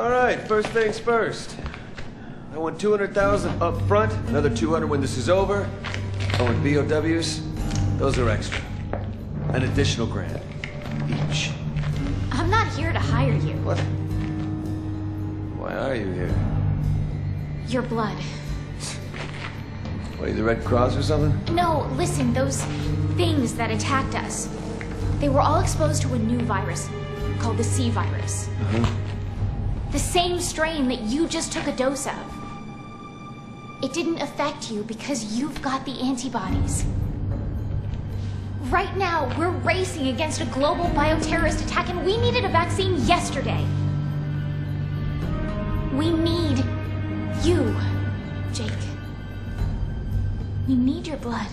Alright, first things first. I want 200,000 up front, another 200 when this is over. I want BOWs, those are extra. An additional grand each. I'm not here to hire you. What? Why are you here? Your blood. What, are you the Red Cross or something? No, listen, those things that attacked us. They were all exposed to a new virus called the C virus. The same strain that you just took a dose of. It didn't affect you because you've got the antibodies. Right now, we're racing against a global bioterrorist attack and we needed a vaccine yesterday. We need you, Jake. We need your blood.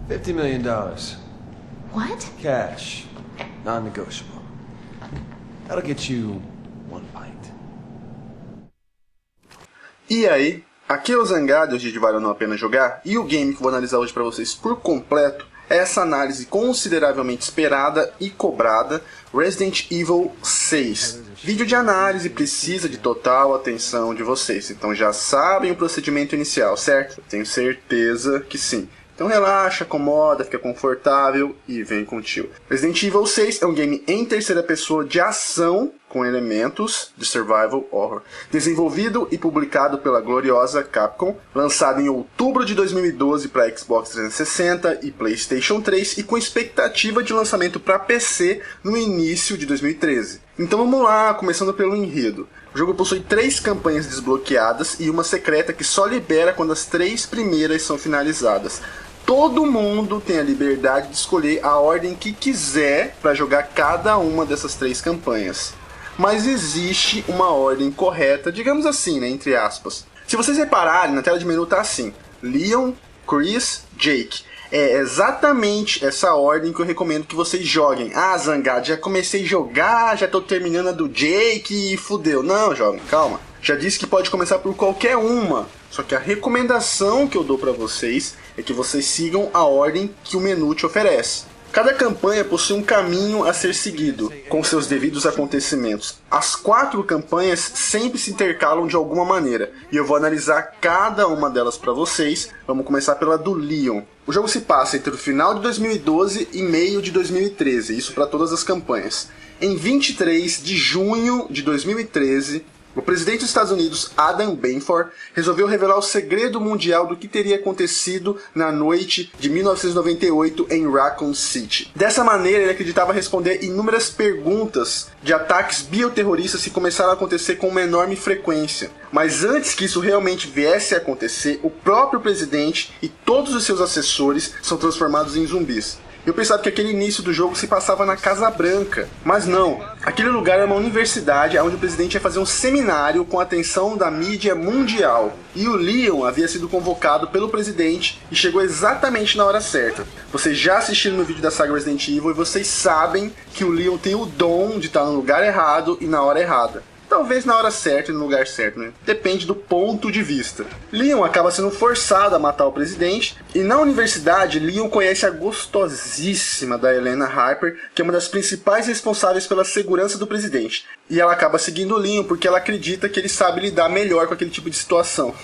$50 million. What? Cash. Non-negotiable. That'll get you one pint. E aí, aqui é o Zangado, hoje de Vale Não a Pena Jogar, e o game que vou analisar hoje para vocês por completo é essa análise consideravelmente esperada e cobrada, Resident Evil 6. Vídeo de análise precisa de total atenção de vocês, então já sabem o procedimento inicial, certo? Tenho certeza que sim. Então relaxa, acomoda, fica confortável e vem com o tio. Resident Evil 6 é um game em terceira pessoa de ação com elementos de survival horror. Desenvolvido e publicado pela gloriosa Capcom, lançado em outubro de 2012 para Xbox 360 e PlayStation 3 e com expectativa de lançamento para PC no início de 2013. Então vamos lá, começando pelo enredo. O jogo possui 3 campanhas desbloqueadas e uma secreta que só libera quando as 3 primeiras são finalizadas. Todo mundo tem a liberdade de escolher a ordem que quiser para jogar cada uma dessas 3 campanhas. Mas existe uma ordem correta, digamos assim, né, entre aspas. Se vocês repararem, na tela de menu tá assim: Leon, Chris, Jake. É exatamente essa ordem que eu recomendo que vocês joguem. Ah, Zangado, já comecei a jogar, já tô terminando a do Jake e fudeu. Não, jovem, calma. Já disse que pode começar por qualquer uma. Só que a recomendação que eu dou pra vocês é que vocês sigam a ordem que o menu te oferece. Cada campanha possui um caminho a ser seguido, com seus devidos acontecimentos. As 4 campanhas sempre se intercalam de alguma maneira, e eu vou analisar cada uma delas para vocês. Vamos começar pela do Leon. O jogo se passa entre o final de 2012 e meio de 2013, isso para todas as campanhas. Em 23 de junho de 2013... o presidente dos Estados Unidos, Adam Benford, resolveu revelar o segredo mundial do que teria acontecido na noite de 1998 em Raccoon City. Dessa maneira, ele acreditava responder inúmeras perguntas de ataques bioterroristas que começaram a acontecer com uma enorme frequência. Mas antes que isso realmente viesse a acontecer, o próprio presidente e todos os seus assessores são transformados em zumbis. Eu pensava que aquele início do jogo se passava na Casa Branca, mas não. Aquele lugar é uma universidade onde o presidente ia fazer um seminário com a atenção da mídia mundial. E o Leon havia sido convocado pelo presidente e chegou exatamente na hora certa. Vocês já assistiram no vídeo da saga Resident Evil e vocês sabem que o Leon tem o dom de estar no lugar errado e na hora errada. Talvez na hora certa e no lugar certo, né? Depende do ponto de vista. Leon acaba sendo forçado a matar o presidente, e na universidade, Leon conhece a gostosíssima da Helena Harper, que é uma das principais responsáveis pela segurança do presidente. E ela acaba seguindo o Leon porque ela acredita que ele sabe lidar melhor com aquele tipo de situação.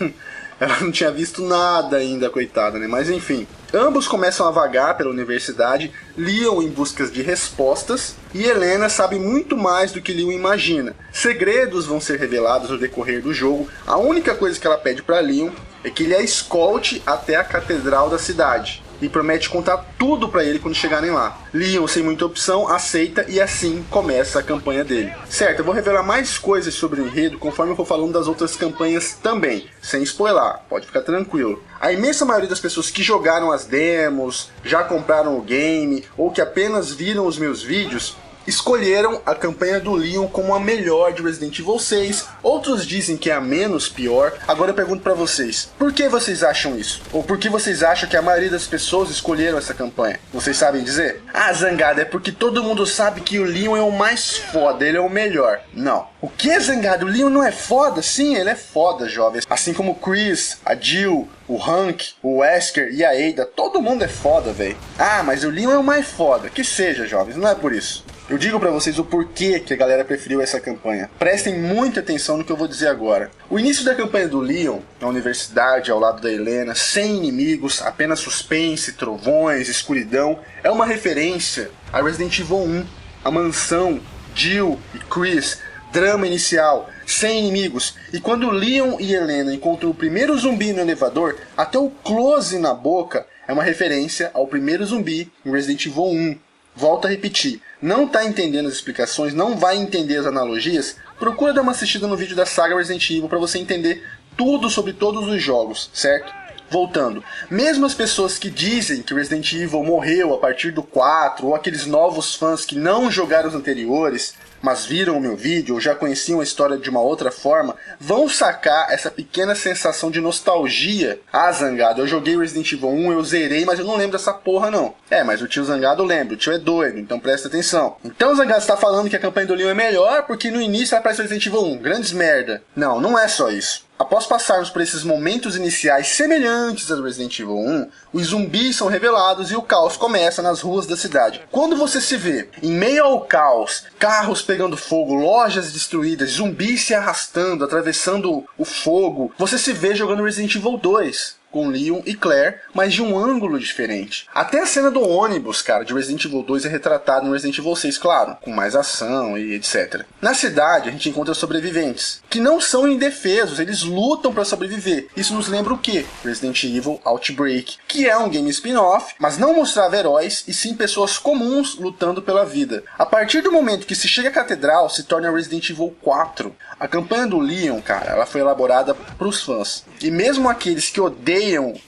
Ela não tinha visto nada ainda, coitada, né? Mas enfim. Ambos começam a vagar pela universidade, Leon em busca de respostas, e Helena sabe muito mais do que Leon imagina. Segredos vão ser revelados no decorrer do jogo. A única coisa que ela pede para Leon é que ele a escolte até a catedral da cidade. E promete contar tudo pra ele quando chegarem lá. Leon, sem muita opção, aceita e assim começa a campanha dele. Certo, eu vou revelar mais coisas sobre o enredo conforme eu for falando das outras campanhas também, sem spoiler, pode ficar tranquilo. A imensa maioria das pessoas que jogaram as demos, já compraram o game, ou que apenas viram os meus vídeos, escolheram a campanha do Leon como a melhor de Resident Evil 6, outros dizem que é a menos pior. Agora eu pergunto pra vocês, por que vocês acham isso? Ou por que vocês acham que a maioria das pessoas escolheram essa campanha? Vocês sabem dizer? Ah, Zangado, é porque todo mundo sabe que o Leon é o mais foda, ele é o melhor. Não. O que, Zangado? O Leon não é foda? Sim, ele é foda, jovens. Assim como o Chris, a Jill, o Hank, o Wesker e a Ada, todo mundo é foda, velho. Ah, mas o Leon é o mais foda. Que seja, jovens, não é por isso. Eu digo pra vocês o porquê que a galera preferiu essa campanha. Prestem muita atenção no que eu vou dizer agora. O início da campanha do Leon, na universidade, ao lado da Helena, sem inimigos, apenas suspense, trovões, escuridão, é uma referência a Resident Evil 1, a mansão, Jill e Chris, drama inicial, sem inimigos. E quando Leon e Helena encontram o primeiro zumbi no elevador, até o close na boca é uma referência ao primeiro zumbi em Resident Evil 1. Volto a repetir, não tá entendendo as explicações, não vai entender as analogias? Procura dar uma assistida no vídeo da saga Resident Evil para você entender tudo sobre todos os jogos, certo? Voltando, mesmo as pessoas que dizem que Resident Evil morreu a partir do 4, ou aqueles novos fãs que não jogaram os anteriores, mas viram o meu vídeo ou já conheciam a história de uma outra forma, vão sacar essa pequena sensação de nostalgia. Ah, Zangado, eu joguei Resident Evil 1, eu zerei, mas eu não lembro dessa porra não. É, mas o tio Zangado lembra, o tio é doido, então presta atenção. Então o Zangado está falando que a campanha do Leon é melhor porque no início ela parece Resident Evil 1, grandes merda. Não, não é só isso. Após passarmos por esses momentos iniciais semelhantes a Resident Evil 1, os zumbis são revelados e o caos começa nas ruas da cidade. Quando você se vê em meio ao caos, carros pegando fogo, lojas destruídas, zumbis se arrastando, atravessando o fogo, você se vê jogando Resident Evil 2. Com Leon e Claire, mas de um ângulo diferente. Até a cena do ônibus, cara, de Resident Evil 2 é retratada no Resident Evil 6, claro, com mais ação e etc. Na cidade, a gente encontra sobreviventes, que não são indefesos, eles lutam para sobreviver. Isso nos lembra o quê? Resident Evil Outbreak, que é um game spin-off, mas não mostrava heróis, e sim pessoas comuns lutando pela vida. A partir do momento que se chega à catedral, se torna Resident Evil 4. A campanha do Leon, cara, ela foi elaborada para os fãs. E mesmo aqueles que odeiam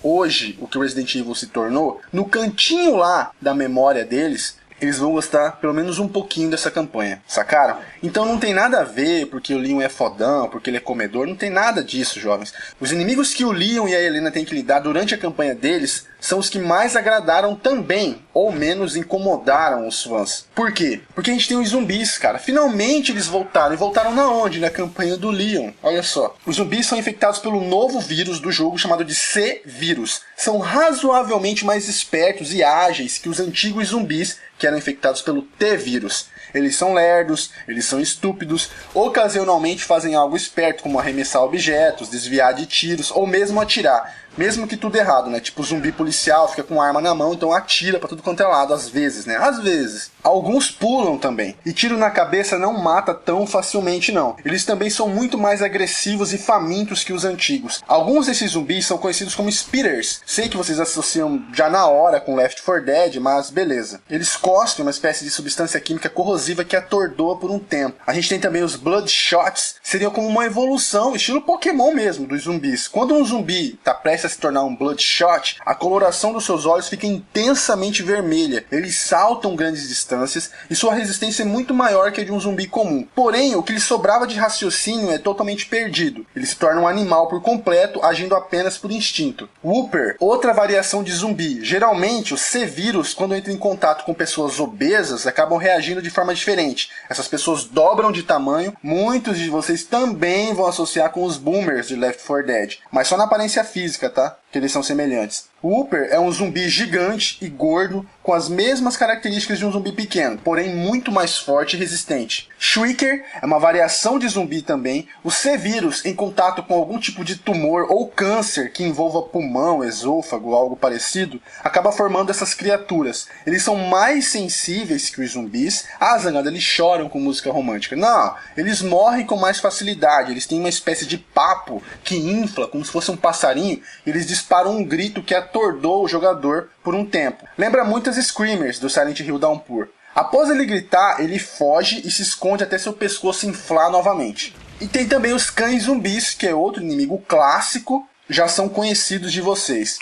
hoje o que Resident Evil se tornou, no cantinho lá da memória deles, eles vão gostar pelo menos um pouquinho dessa campanha, sacaram? Então não tem nada a ver porque o Leon é fodão, porque ele é comedor, não tem nada disso, jovens. Os inimigos que o Leon e a Helena têm que lidar durante a campanha deles são os que mais agradaram também, ou menos incomodaram os fãs. Por quê? Porque a gente tem os zumbis, cara. Finalmente eles voltaram. E voltaram na onde? Na campanha do Leon. Olha só. Os zumbis são infectados pelo novo vírus do jogo chamado de C-Vírus. São razoavelmente mais espertos e ágeis que os antigos zumbis que eram infectados pelo T-Vírus. Eles são lerdos, eles são estúpidos, ocasionalmente fazem algo esperto, como arremessar objetos, desviar de tiros, ou mesmo atirar. Mesmo que tudo errado, né? Tipo zumbi policial, fica com arma na mão, então atira pra tudo quanto é lado, às vezes, né? Às vezes. Alguns pulam também. E tiro na cabeça não mata tão facilmente, não. Eles também são muito mais agressivos e famintos que os antigos. Alguns desses zumbis são conhecidos como Spitters. Sei que vocês associam já na hora com Left 4 Dead, mas beleza. Eles cospem uma espécie de substância química corrosiva que atordoa por um tempo. A gente tem também os Bloodshots. Seriam como uma evolução, estilo Pokémon mesmo, dos zumbis. Quando um zumbi tá prestes a se tornar um Bloodshot, a coloração dos seus olhos fica intensamente vermelha. Eles saltam grandes distâncias e sua resistência é muito maior que a de um zumbi comum. Porém, o que lhe sobrava de raciocínio é totalmente perdido. Ele se torna um animal por completo, agindo apenas por instinto. Whooper, outra variação de zumbi. Geralmente, os C-Vírus, quando entram em contato com pessoas obesas, acabam reagindo de forma diferente. Essas pessoas dobram de tamanho. Muitos de vocês também vão associar com os Boomers de Left 4 Dead, mas só na aparência física, tá? Que eles são semelhantes. O Whooper é um zumbi gigante e gordo, com as mesmas características de um zumbi pequeno, porém muito mais forte e resistente. Shrieker é uma variação de zumbi também. O C-Vírus, em contato com algum tipo de tumor ou câncer que envolva pulmão, esôfago, algo parecido, acaba formando essas criaturas. Eles são mais sensíveis que os zumbis. Ah, Zangado, eles choram com música romântica. Não, eles morrem com mais facilidade. Eles têm uma espécie de papo que infla, como se fosse um passarinho. Eles disparam um grito que atordou o jogador por um tempo. Lembra muito as Screamers do Silent Hill Downpour. Após ele gritar, ele foge e se esconde até seu pescoço inflar novamente. E tem também os cães zumbis, que é outro inimigo clássico, já são conhecidos de vocês.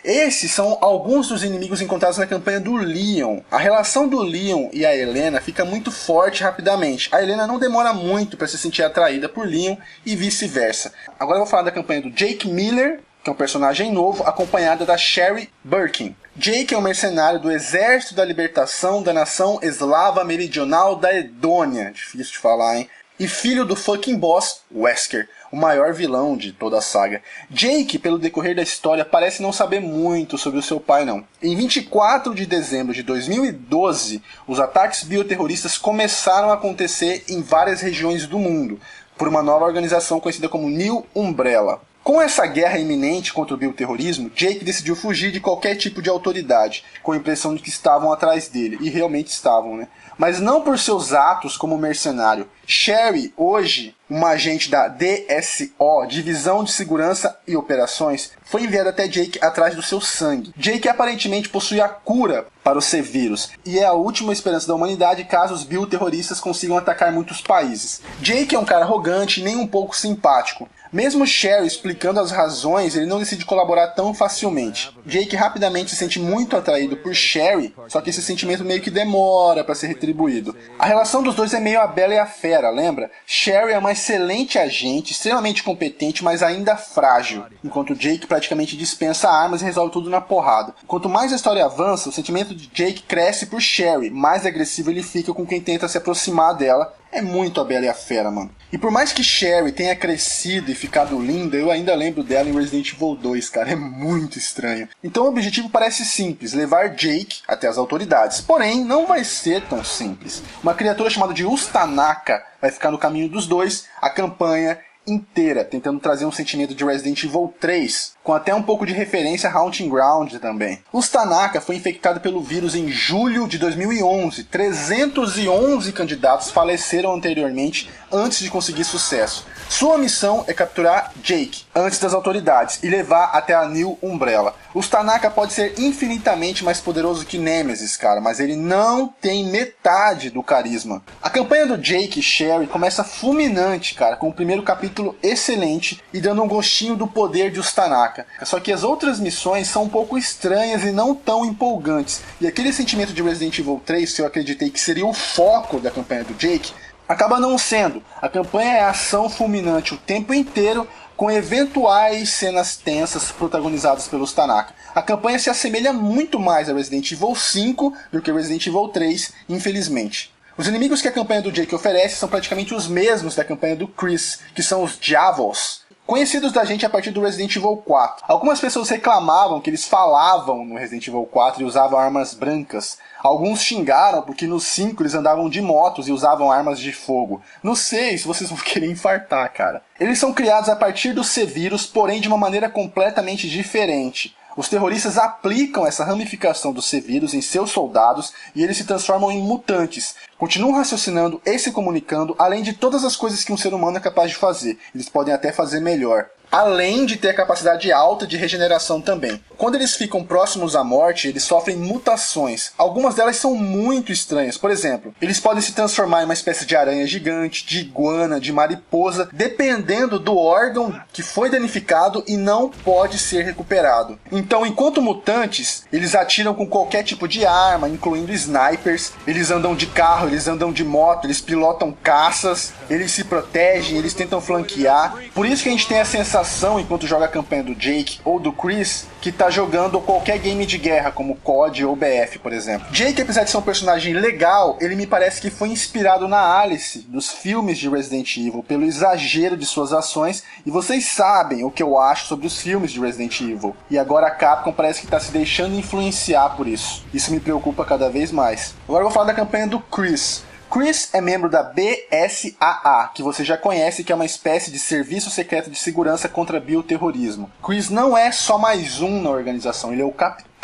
Esses são alguns dos inimigos encontrados na campanha do Leon. A relação do Leon e a Helena fica muito forte rapidamente. A Helena não demora muito para se sentir atraída por Leon e vice-versa. Agora eu vou falar da campanha do Jake Miller, que é um personagem novo, acompanhada da Sherry Birkin. Jake é um mercenário do Exército da Libertação da Nação Eslava Meridional da Edônia. Difícil de falar, hein? E filho do fucking boss, Wesker, o maior vilão de toda a saga. Jake, pelo decorrer da história, parece não saber muito sobre o seu pai, não. Em 24 de dezembro de 2012, os ataques bioterroristas começaram a acontecer em várias regiões do mundo, por uma nova organização conhecida como New Umbrella. Com essa guerra iminente contra o bioterrorismo, Jake decidiu fugir de qualquer tipo de autoridade, com a impressão de que estavam atrás dele, e realmente estavam, né? Mas não por seus atos como mercenário. Sherry, hoje uma agente da DSO, Divisão de Segurança e Operações, foi enviada até Jake atrás do seu sangue. Jake aparentemente possui a cura para o C-Vírus, e é a última esperança da humanidade caso os bioterroristas consigam atacar muitos países. Jake é um cara arrogante e nem um pouco simpático. Mesmo Sherry explicando as razões, ele não decide colaborar tão facilmente. Jake rapidamente se sente muito atraído por Sherry, só que esse sentimento meio que demora para ser retribuído. A relação dos dois é meio a Bela e a Fera, lembra? Sherry é uma excelente agente, extremamente competente, mas ainda frágil, enquanto Jake praticamente dispensa armas e resolve tudo na porrada. Quanto mais a história avança, o sentimento de Jake cresce por Sherry, mais agressivo ele fica com quem tenta se aproximar dela. É muito a Bela e a Fera, mano. E por mais que Sherry tenha crescido e ficado linda, eu ainda lembro dela em Resident Evil 2, cara. É muito estranho. Então o objetivo parece simples, levar Jake até as autoridades. Porém, não vai ser tão simples. Uma criatura chamada de Ustanaka vai ficar no caminho dos dois, a campanha inteira, tentando trazer um sentimento de Resident Evil 3, com até um pouco de referência a Haunting Ground também. Ustanaka foi infectado pelo vírus em julho de 2011. 311 candidatos faleceram anteriormente antes de conseguir sucesso. Sua missão é capturar Jake antes das autoridades e levar até a New Umbrella. Ustanaka pode ser infinitamente mais poderoso que Nemesis, cara, mas ele não tem metade do carisma. A campanha do Jake e Sherry começa fulminante, cara, com o primeiro capítulo excelente e dando um gostinho do poder de Ustanaka. Só que as outras missões são um pouco estranhas e não tão empolgantes. E aquele sentimento de Resident Evil 3, que eu acreditei que seria o foco da campanha do Jake, acaba não sendo. A campanha é ação fulminante o tempo inteiro, com eventuais cenas tensas protagonizadas pelos Tanaka. A campanha se assemelha muito mais a Resident Evil 5 do que Resident Evil 3, infelizmente. Os inimigos que a campanha do Jake oferece são praticamente os mesmos da campanha do Chris, que são os Diavos, conhecidos da gente a partir do Resident Evil 4. Algumas pessoas reclamavam que eles falavam no Resident Evil 4 e usavam armas brancas. Alguns xingaram porque no 5 eles andavam de motos e usavam armas de fogo. No 6 vocês vão querer infartar, cara. Eles são criados a partir do C-Vírus, porém de uma maneira completamente diferente. Os terroristas aplicam essa ramificação do C-Vírus em seus soldados e eles se transformam em mutantes. Continuam raciocinando e se comunicando, além de todas as coisas que um ser humano é capaz de fazer. Eles podem até fazer melhor. Além de ter capacidade alta de regeneração também. Quando eles ficam próximos à morte, eles sofrem mutações. Algumas delas são muito estranhas. Por exemplo, eles podem se transformar em uma espécie de aranha gigante, de iguana, de mariposa, dependendo do órgão que foi danificado e não pode ser recuperado. Então, enquanto mutantes, eles atiram com qualquer tipo de arma, incluindo snipers. Eles andam de carro, eles andam de moto, eles pilotam caças, eles se protegem, eles tentam flanquear. Por isso que a gente tem a sensação, enquanto joga a campanha do Jake ou do Chris, que tá jogando qualquer game de guerra, como COD ou BF, por exemplo. Jake, apesar de ser um personagem legal, ele me parece que foi inspirado na Alice, dos filmes de Resident Evil, pelo exagero de suas ações, e vocês sabem o que eu acho sobre os filmes de Resident Evil. E agora a Capcom parece que tá se deixando influenciar por isso. Isso me preocupa cada vez mais. Agora eu vou falar da campanha do Chris. Chris é membro da BSAA, que você já conhece, que é uma espécie de serviço secreto de segurança contra bioterrorismo. Chris não é só mais um na organização, ele é o capitão.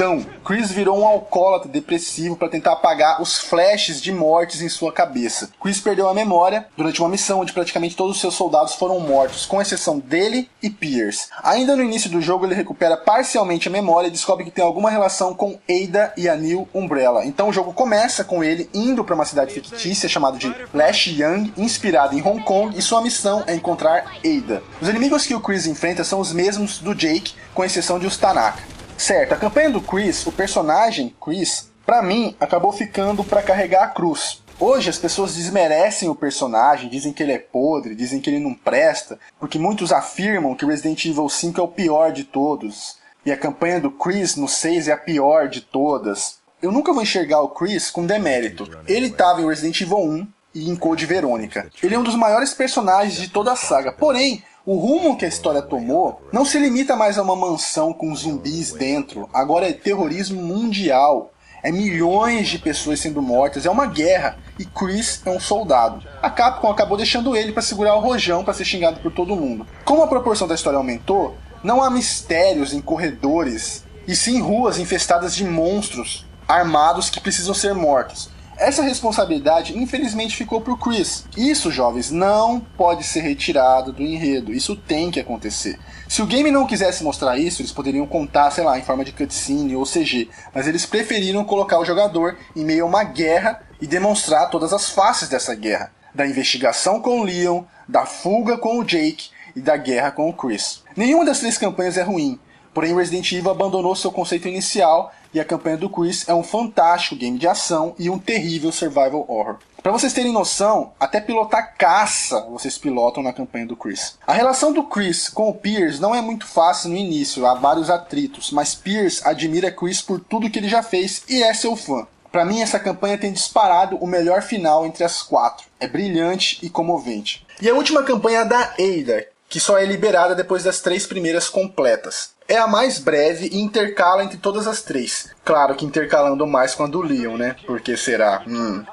Chris virou um alcoólatra depressivo para tentar apagar os flashes de mortes em sua cabeça. Chris perdeu a memória durante uma missão onde praticamente todos os seus soldados foram mortos, com exceção dele e Pierce. Ainda no início do jogo ele recupera parcialmente a memória e descobre que tem alguma relação com Ada e a New Umbrella. Então o jogo começa com ele indo para uma cidade fictícia chamada de Lashiyang, inspirada em Hong Kong, e sua missão é encontrar Ada. Os inimigos que o Chris enfrenta são os mesmos do Jake, com exceção de Ustanaka. Certo, a campanha do Chris, o personagem Chris, pra mim, acabou ficando pra carregar a cruz. Hoje as pessoas desmerecem o personagem, dizem que ele é podre, dizem que ele não presta, porque muitos afirmam que Resident Evil 5 é o pior de todos. E a campanha do Chris no 6 é a pior de todas. Eu nunca vou enxergar o Chris com demérito. Ele estava em Resident Evil 1 e em Code Verônica. Ele é um dos maiores personagens de toda a saga. Porém, o rumo que a história tomou não se limita mais a uma mansão com zumbis dentro. Agora é terrorismo mundial. É milhões de pessoas sendo mortas, é uma guerra. E Chris é um soldado. A Capcom acabou deixando ele para segurar o rojão para ser xingado por todo mundo. Como a proporção da história aumentou, não há mistérios em corredores, e sim ruas infestadas de monstros armados que precisam ser mortos. Essa responsabilidade, infelizmente, ficou pro Chris. Isso, jovens, não pode ser retirado do enredo. Isso tem que acontecer. Se o game não quisesse mostrar isso, eles poderiam contar, sei lá, em forma de cutscene ou CG. Mas eles preferiram colocar o jogador em meio a uma guerra e demonstrar todas as faces dessa guerra. Da investigação com o Leon, da fuga com o Jake e da guerra com o Chris. Nenhuma das três campanhas é ruim, porém Resident Evil abandonou seu conceito inicial e a campanha do Chris é um fantástico game de ação e um terrível survival horror. Pra vocês terem noção, até pilotar caça vocês pilotam na campanha do Chris. A relação do Chris com o Pierce não é muito fácil no início, há vários atritos, mas Pierce admira Chris por tudo que ele já fez e é seu fã. Pra mim, essa campanha tem disparado o melhor final entre as quatro. É brilhante e comovente. E a última campanha é da Ada, que só é liberada depois das 3 primeiras completas. É a mais breve e intercala entre todas as 3. Claro que intercalando mais com a do Leon, né? Porque será?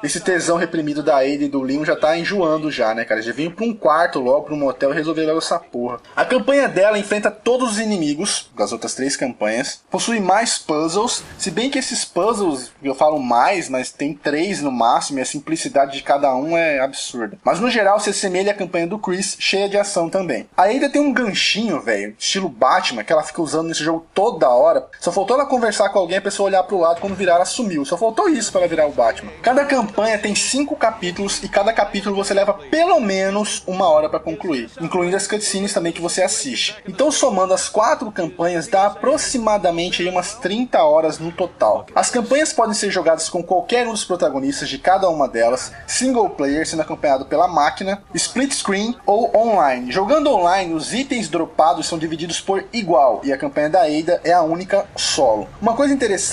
Esse tesão reprimido da Ada e do Leon já tá enjoando já, né, cara? Já vem pra um quarto logo, pra um motel e resolver logo essa porra. A campanha dela enfrenta todos os inimigos das outras 3 campanhas. Possui mais puzzles, se bem que esses puzzles, eu falo mais, mas tem 3 no máximo e a simplicidade de cada um é absurda. Mas no geral se assemelha à campanha do Chris, cheia de ação também. A Ada tem um ganchinho, velho, estilo Batman, que ela fica usando nesse jogo toda hora. Só faltou ela conversar com alguém, a pessoa olhar pro lado, quando virar ela sumiu. Só faltou isso para ela virar o Batman. Cada campanha tem 5 capítulos e cada capítulo você leva pelo menos 1 hora para concluir, incluindo as cutscenes também que você assiste. Então somando as 4 campanhas dá aproximadamente aí umas 30 horas no total. As campanhas podem ser jogadas com qualquer um dos protagonistas de cada uma delas, single player sendo acompanhado pela máquina, split screen ou online. Jogando online, os itens dropados são divididos por igual e a campanha da Ada é a única solo. Uma coisa interessante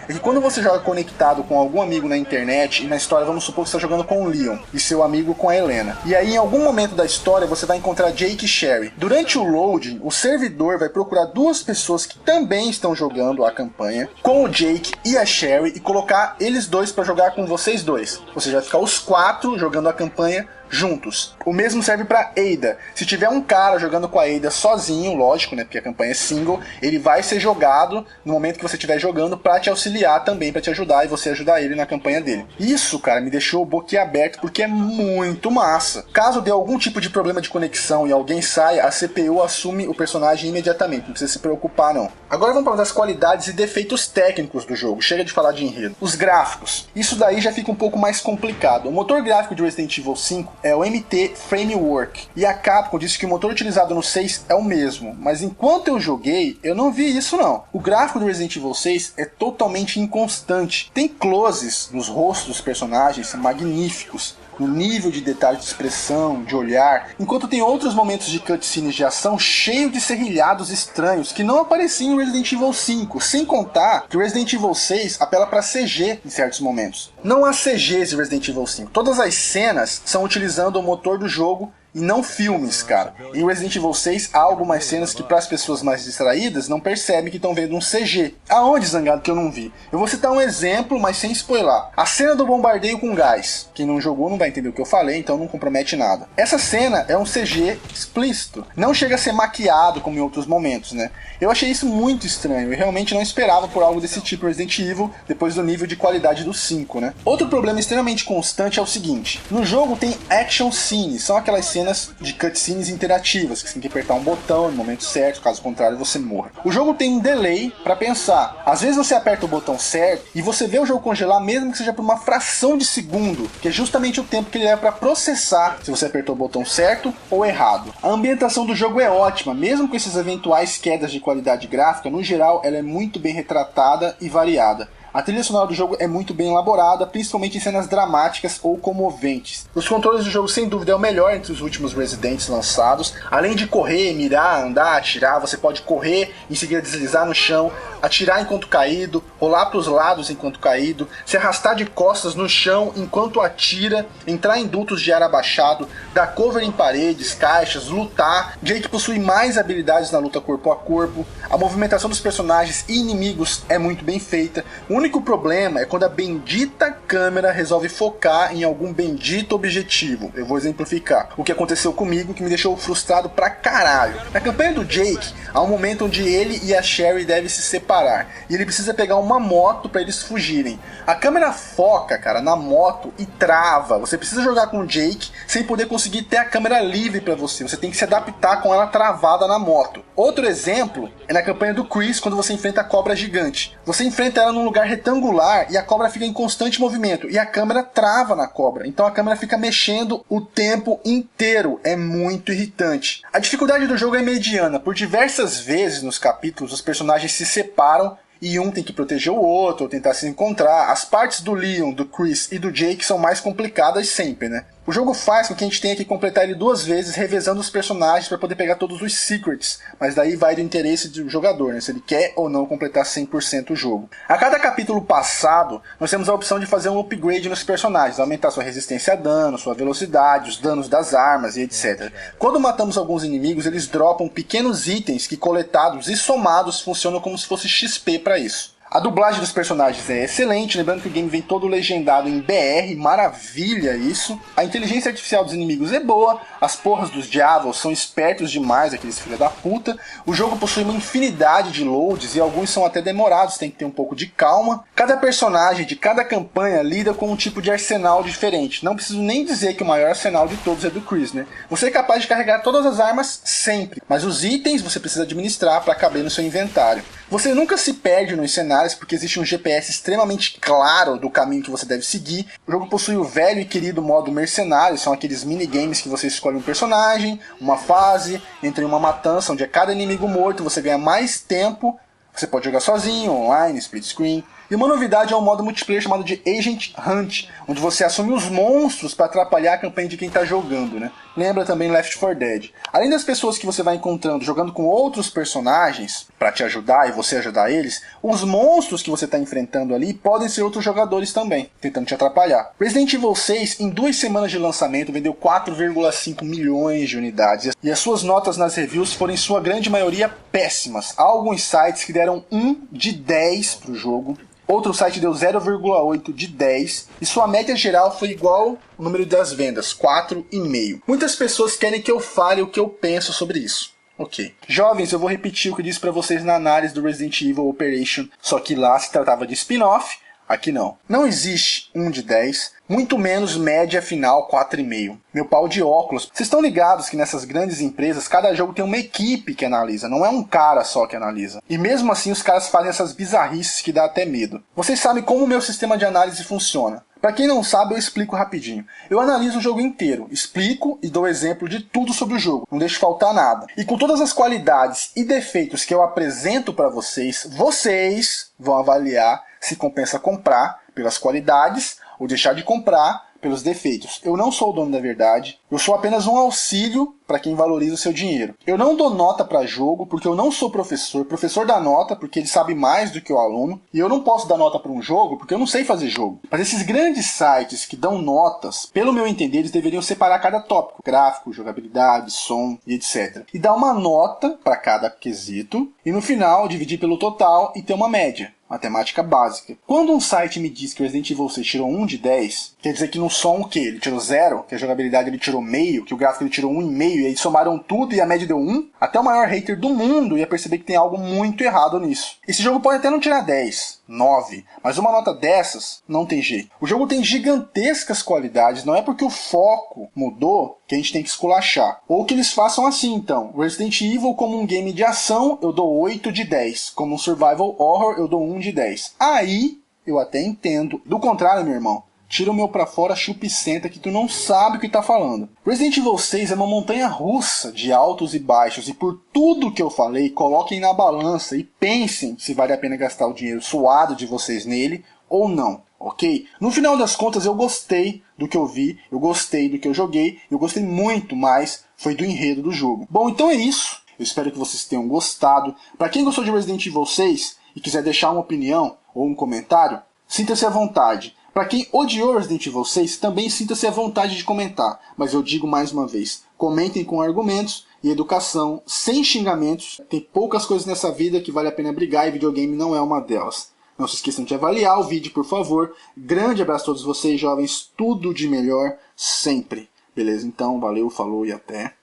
é que quando você joga conectado com algum amigo na internet, e na história vamos supor que você está jogando com o Leon e seu amigo com a Helena, e aí em algum momento da história você vai encontrar Jake e Sherry. Durante o loading, o servidor vai procurar 2 pessoas que também estão jogando a campanha com o Jake e a Sherry e colocar eles 2 para jogar com vocês 2. Ou seja, vai ficar os 4 jogando a campanha juntos. O mesmo serve para Ada. Se tiver um cara jogando com a Ada sozinho, lógico, né, porque a campanha é single, ele vai ser jogado no momento que você estiver jogando para te auxiliar também, para te ajudar e você ajudar ele na campanha dele. Isso, cara, me deixou boquiaberto porque é muito massa. Caso dê algum tipo de problema de conexão e alguém saia, a CPU assume o personagem imediatamente, não precisa se preocupar não. Agora vamos para as qualidades e defeitos técnicos do jogo. Chega de falar de enredo. Os gráficos. Isso daí já fica um pouco mais complicado. O motor gráfico de Resident Evil 5 é o MT Framework, e a Capcom disse que o motor utilizado no 6 é o mesmo, mas enquanto eu joguei, eu não vi isso não. O gráfico do Resident Evil 6 é totalmente inconstante. Tem closes nos rostos dos personagens magníficos, no nível de detalhe de expressão, de olhar, enquanto tem outros momentos de cutscenes de ação cheio de serrilhados estranhos que não apareciam em Resident Evil 5, sem contar que o Resident Evil 6 apela para CG em certos momentos. Não há CGs em Resident Evil 5, todas as cenas são utilizando o motor do jogo e não filmes, cara. Em Resident Evil 6 há algumas cenas que para as pessoas mais distraídas não percebem que estão vendo um CG. Aonde, Zangado, que eu não vi? Eu vou citar um exemplo, mas sem spoiler. A cena do bombardeio com gás. Quem não jogou não vai entender o que eu falei, então não compromete nada. Essa cena é um CG explícito. Não chega a ser maquiado como em outros momentos, né? Eu achei isso muito estranho e realmente não esperava por algo desse tipo Resident Evil depois do nível de qualidade do 5, né? Outro problema extremamente constante é o seguinte. No jogo tem action scenes, são aquelas cenas cenas de cutscenes interativas, que você tem que apertar um botão no momento certo, caso contrário você morra. O jogo tem um delay para pensar. Às vezes você aperta o botão certo e você vê o jogo congelar mesmo que seja por uma fração de segundo, que é justamente o tempo que ele leva para processar se você apertou o botão certo ou errado. A ambientação do jogo é ótima, mesmo com esses eventuais quedas de qualidade gráfica, no geral ela é muito bem retratada e variada. A trilha sonora do jogo é muito bem elaborada, principalmente em cenas dramáticas ou comoventes. Os controles do jogo sem dúvida é o melhor entre os últimos Residents lançados. Além de correr, mirar, andar, atirar, você pode correr, em seguida deslizar no chão, atirar enquanto caído, rolar para os lados enquanto caído, se arrastar de costas no chão enquanto atira, entrar em dutos de ar abaixado, dar cover em paredes, caixas, lutar. Jake possui mais habilidades na luta corpo a corpo. A movimentação dos personagens e inimigos é muito bem feita. O único problema é quando a bendita câmera resolve focar em algum bendito objetivo. Eu vou exemplificar o que aconteceu comigo, que me deixou frustrado pra caralho. Na campanha do Jake, há um momento onde ele e a Sherry devem se separar, e ele precisa pegar uma moto pra eles fugirem. A câmera foca, cara, na moto e trava. Você precisa jogar com o Jake sem poder conseguir ter a câmera livre pra você. Você tem que se adaptar com ela travada na moto. Outro exemplo é na campanha do Chris, quando você enfrenta a cobra gigante. Você enfrenta ela num lugar retangular e a cobra fica em constante movimento e a câmera trava na cobra, então a câmera fica mexendo o tempo inteiro, é muito irritante. A dificuldade do jogo é mediana, por diversas vezes nos capítulos os personagens se separam e um tem que proteger o outro ou tentar se encontrar. As partes do Leon, do Chris e do Jake são mais complicadas sempre, né? O jogo faz com que a gente tenha que completar ele 2 vezes, revezando os personagens para poder pegar todos os secrets, mas daí vai do interesse do jogador, né? Se ele quer ou não completar 100% o jogo. A cada capítulo passado, nós temos a opção de fazer um upgrade nos personagens, aumentar sua resistência a dano, sua velocidade, os danos das armas e etc. Quando matamos alguns inimigos, eles dropam pequenos itens que, coletados e somados, funcionam como se fosse XP para isso. A dublagem dos personagens é excelente, lembrando que o game vem todo legendado em BR, maravilha isso. A inteligência artificial dos inimigos é boa, as porras dos diabos são espertos demais, aqueles filhos da puta. O jogo possui uma infinidade de loads e alguns são até demorados, tem que ter um pouco de calma. Cada personagem de cada campanha lida com um tipo de arsenal diferente. Não preciso nem dizer que o maior arsenal de todos é do Chris, né? Você é capaz de carregar todas as armas sempre, mas os itens você precisa administrar para caber no seu inventário. Você nunca se perde nos cenários porque existe um GPS extremamente claro do caminho que você deve seguir. O jogo possui o velho e querido modo mercenário, são aqueles minigames que você escolhe um personagem, uma fase, entra em uma matança onde a cada inimigo morto você ganha mais tempo. Você pode jogar sozinho, online, split screen. E uma novidade é um modo multiplayer chamado de Agent Hunt, onde você assume os monstros para atrapalhar a campanha de quem está jogando, né? Lembra também Left 4 Dead. Além das pessoas que você vai encontrando jogando com outros personagens para te ajudar e você ajudar eles, os monstros que você está enfrentando ali podem ser outros jogadores também, tentando te atrapalhar. Resident Evil 6, em 2 semanas de lançamento, vendeu 4,5 milhões de unidades e as suas notas nas reviews foram em sua grande maioria péssimas. Há alguns sites que deram 1 de 10 para o jogo. Outro site deu 0,8 de 10 e sua média geral foi igual ao número das vendas, 4,5. Muitas pessoas querem que eu fale o que eu penso sobre isso. Ok. Jovens, eu vou repetir o que eu disse para vocês na análise do Resident Evil Operation, só que lá se tratava de spin-off, aqui não. Não existe 1 de 10, muito menos média final 4,5. Meu pau de óculos. Vocês estão ligados que nessas grandes empresas, cada jogo tem uma equipe que analisa, não é um cara só que analisa. E mesmo assim os caras fazem essas bizarrices que dá até medo. Vocês sabem como o meu sistema de análise funciona. Para quem não sabe, eu explico rapidinho. Eu analiso o jogo inteiro, explico e dou exemplo de tudo sobre o jogo, não deixo faltar nada. E com todas as qualidades e defeitos que eu apresento para vocês, vocês vão avaliar se compensa comprar pelas qualidades ou deixar de comprar pelos defeitos. Eu não sou o dono da verdade, eu sou apenas um auxílio para quem valoriza o seu dinheiro. Eu não dou nota para jogo porque eu não sou professor. O professor dá nota porque ele sabe mais do que o aluno. E eu não posso dar nota para um jogo porque eu não sei fazer jogo. Mas esses grandes sites que dão notas, pelo meu entender, eles deveriam separar cada tópico. Gráfico, jogabilidade, som e etc. E dar uma nota para cada quesito. E no final, dividir pelo total e ter uma média. Matemática básica. Quando um site me diz que o Resident Evil 6 tirou 1 de 10, quer dizer que no som o quê? Ele tirou 0? Que a jogabilidade ele tirou meio, que o gráfico ele tirou 1,5 e aí somaram tudo e a média deu 1, até o maior hater do mundo ia perceber que tem algo muito errado nisso. Esse jogo pode até não tirar 10, 9, mas uma nota dessas não tem jeito. O jogo tem gigantescas qualidades, não é porque o foco mudou que a gente tem que esculachar. Ou que eles façam assim então. Resident Evil como um game de ação eu dou 8 de 10, como um survival horror eu dou 1 de 10. Aí eu até entendo. Do contrário, meu irmão, tira o meu pra fora, chupa e senta que tu não sabe o que tá falando. Resident Evil 6 é uma montanha russa de altos e baixos, e por tudo que eu falei, coloquem na balança e pensem se vale a pena gastar o dinheiro suado de vocês nele ou não, ok? No final das contas eu gostei do que eu vi, eu gostei do que eu joguei, eu gostei muito mais foi do enredo do jogo. Bom, então é isso. Eu espero que vocês tenham gostado. Pra quem gostou de Resident Evil 6 e quiser deixar uma opinião ou um comentário, sinta-se à vontade. Para quem odiou Resident Evil 6, também sinta-se à vontade de comentar, mas eu digo mais uma vez, comentem com argumentos e educação, sem xingamentos. Tem poucas coisas nessa vida que vale a pena brigar e videogame não é uma delas. Não se esqueçam de avaliar o vídeo, por favor. Grande abraço a todos vocês, jovens, tudo de melhor sempre. Beleza? Então, valeu, falou e até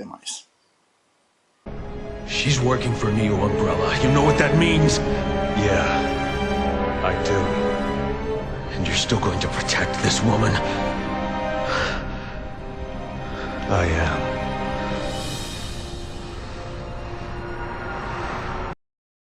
mais. She's working for Neo Umbrella. You know what that means? Yeah, I do. And you're still going to protect this woman? I am.